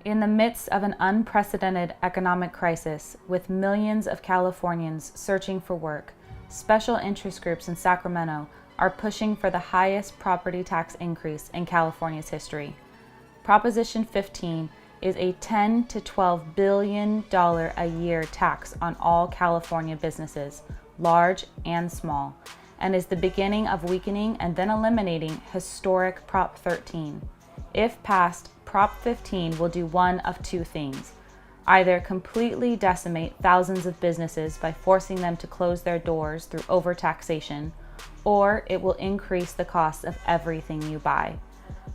In the midst of an unprecedented economic crisis, with millions of Californians searching for work, special interest groups in Sacramento are pushing for the highest property tax increase in California's history. Proposition 15 is a $10 to $12 billion a year tax on all California businesses, large and small, and is the beginning of weakening and then eliminating historic Prop 13. If passed, Prop 15 will do one of two things: either completely decimate thousands of businesses by forcing them to close their doors through overtaxation, or it will increase the cost of everything you buy.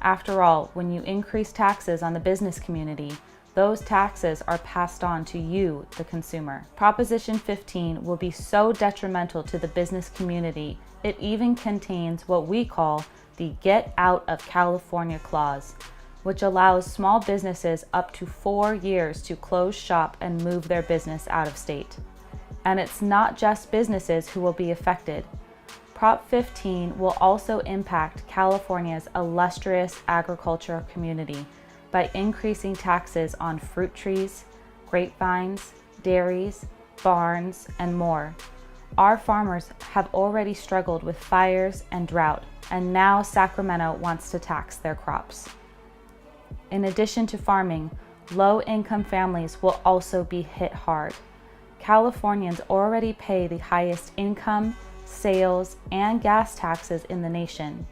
After all, when you increase taxes on the business community, those taxes are passed on to you, the consumer. Proposition 15 will be so detrimental to the business community, it even contains what we call the Get Out of California Clause, which allows small businesses up to 4 years to close shop and move their business out of state. And it's not just businesses who will be affected. Prop 15 will also impact California's illustrious agricultural community by increasing taxes on fruit trees, grapevines, dairies, barns, and more. Our farmers have already struggled with fires and drought, and now Sacramento wants to tax their crops. In addition to farming, low-income families will also be hit hard. Californians already pay the highest income, sales, and gas taxes in the nation.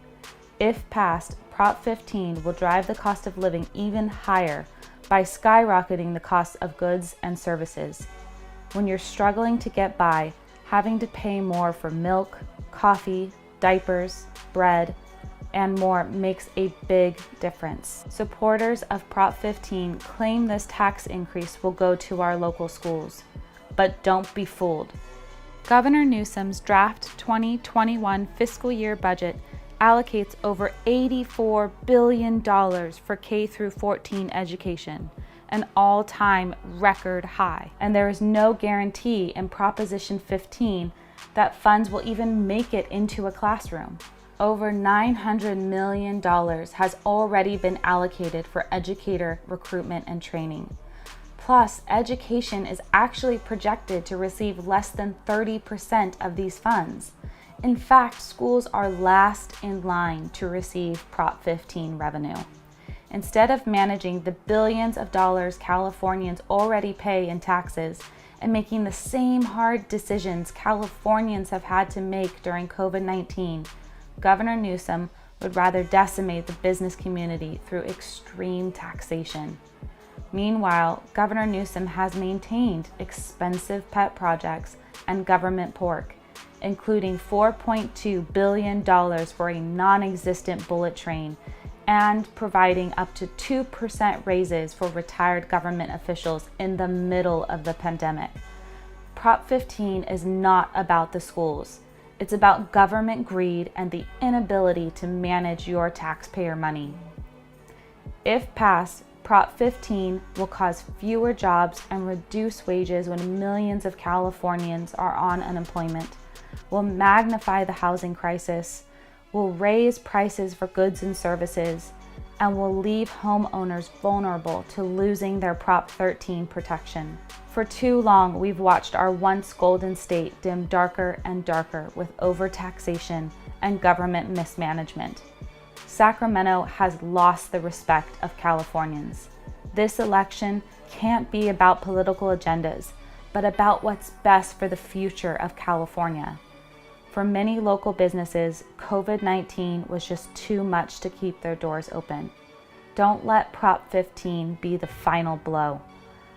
If passed, Prop 15 will drive the cost of living even higher by skyrocketing the cost of goods and services. When you're struggling to get by, having to pay more for milk, coffee, diapers, bread, and more makes a big difference. Supporters of Prop 15 claim this tax increase will go to our local schools, but don't be fooled. Governor Newsom's draft 2021 fiscal year budget allocates over $84 billion for K-14 education, an all-time record high. And there is no guarantee in Proposition 15 that funds will even make it into a classroom. Over $900 million has already been allocated for educator recruitment and training. Plus, education is actually projected to receive less than 30% of these funds. In fact, schools are last in line to receive Prop 15 revenue. Instead of managing the billions of dollars Californians already pay in taxes and making the same hard decisions Californians have had to make during COVID-19, Governor Newsom would rather decimate the business community through extreme taxation. Meanwhile, Governor Newsom has maintained expensive pet projects and government pork, including $4.2 billion for a non-existent bullet train and providing up to 2% raises for retired government officials in the middle of the pandemic. Prop 15 is not about the schools. It's about government greed and the inability to manage your taxpayer money. If passed, Prop 15 will cause fewer jobs and reduce wages when millions of Californians are on unemployment, will magnify the housing crisis, will raise prices for goods and services, and will leave homeowners vulnerable to losing their Prop 13 protection. For too long, we've watched our once golden state dim darker and darker with overtaxation and government mismanagement. Sacramento has lost the respect of Californians. This election can't be about political agendas, but about what's best for the future of California. For many local businesses, COVID-19 was just too much to keep their doors open. Don't let Prop 15 be the final blow.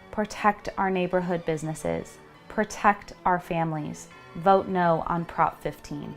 Protect our neighborhood businesses. Protect our families. Vote no on Prop 15.